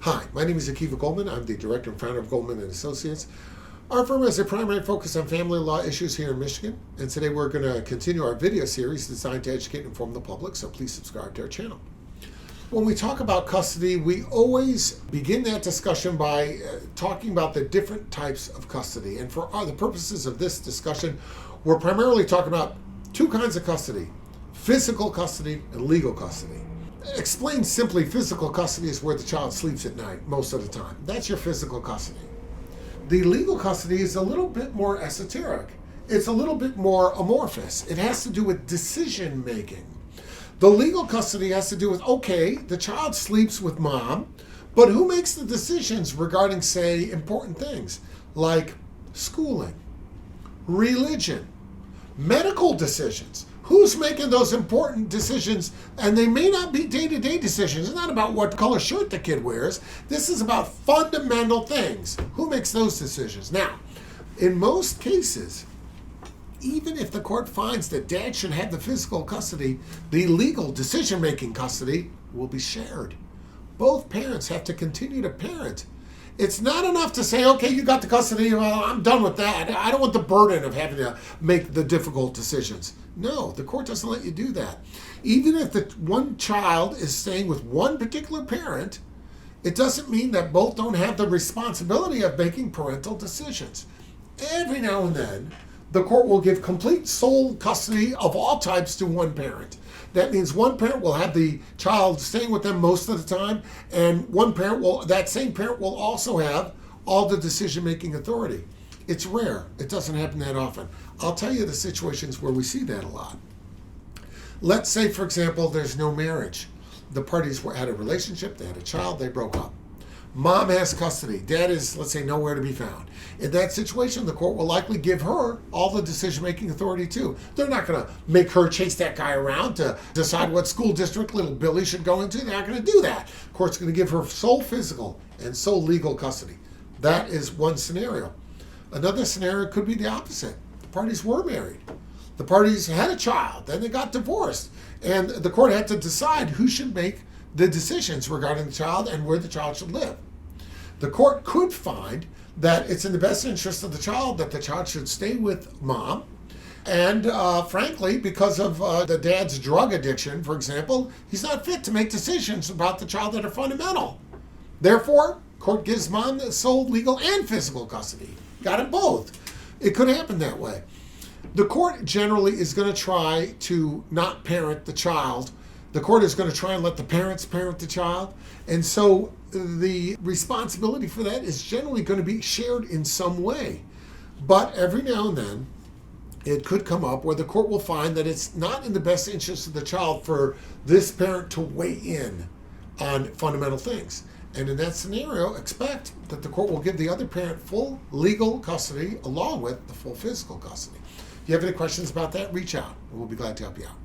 Hi, my name is Akiva Goldman. I'm the director and founder of Goldman and Associates. Our firm has a primary focus on family law issues here in Michigan, and today we're going to continue our video series designed to educate and inform the public, so please subscribe to our channel. When we talk about custody, we always begin that discussion by talking about the different types of custody. And for the purposes of this discussion, we're primarily talking about two kinds of custody: physical custody and legal custody. Explained simply, physical custody is where the child sleeps at night most of the time. That's your physical custody. The legal custody is a little bit more esoteric. It's a little bit more amorphous. It has to do with decision making. The legal custody has to do with, okay, the child sleeps with mom, but who makes the decisions regarding, say, important things like schooling, religion, medical decisions? Who's making those important decisions? And they may not be day-to-day decisions. It's not about what color shirt the kid wears. This is about fundamental things. Who makes those decisions? Now, in most cases, even if the court finds that dad should have the physical custody, the legal decision-making custody will be shared. Both parents have to continue to parent. It's not enough to say, okay, you got the custody, well, I'm done with that. I don't want the burden of having to make the difficult decisions. No, the court doesn't let you do that. Even if the one child is staying with one particular parent, it doesn't mean that both don't have the responsibility of making parental decisions. Every now and then, the court will give complete sole custody of all types to one parent. That means one parent will have the child staying with them most of the time, and that same parent will also have all the decision-making authority. It's rare. It doesn't happen that often. I'll tell you the situations where we see that a lot. Let's say, for example, there's no marriage. The parties had a relationship, they had a child, they broke up. Mom has custody. Dad is, let's say, nowhere to be found. In that situation, the court will likely give her all the decision-making authority too. They're not going to make her chase that guy around to decide what school district little Billy should go into. They're not going to do that. The court's going to give her sole physical and sole legal custody. That is one scenario. Another scenario could be the opposite. The parties were married. The parties had a child. Then they got divorced. And the court had to decide who should make the decisions regarding the child and where the child should live. The court could find that it's in the best interest of the child that the child should stay with mom. And frankly, because of the dad's drug addiction, for example, he's not fit to make decisions about the child that are fundamental. Therefore, court gives mom the sole legal and physical custody. Got it both. It could happen that way. The court generally is going to try to not parent the child. The court is going to try and let the parents parent the child. And so the responsibility for that is generally going to be shared in some way. But every now and then, it could come up where the court will find that it's not in the best interest of the child for this parent to weigh in on fundamental things. And in that scenario, expect that the court will give the other parent full legal custody along with the full physical custody. If you have any questions about that, reach out, and we'll be glad to help you out.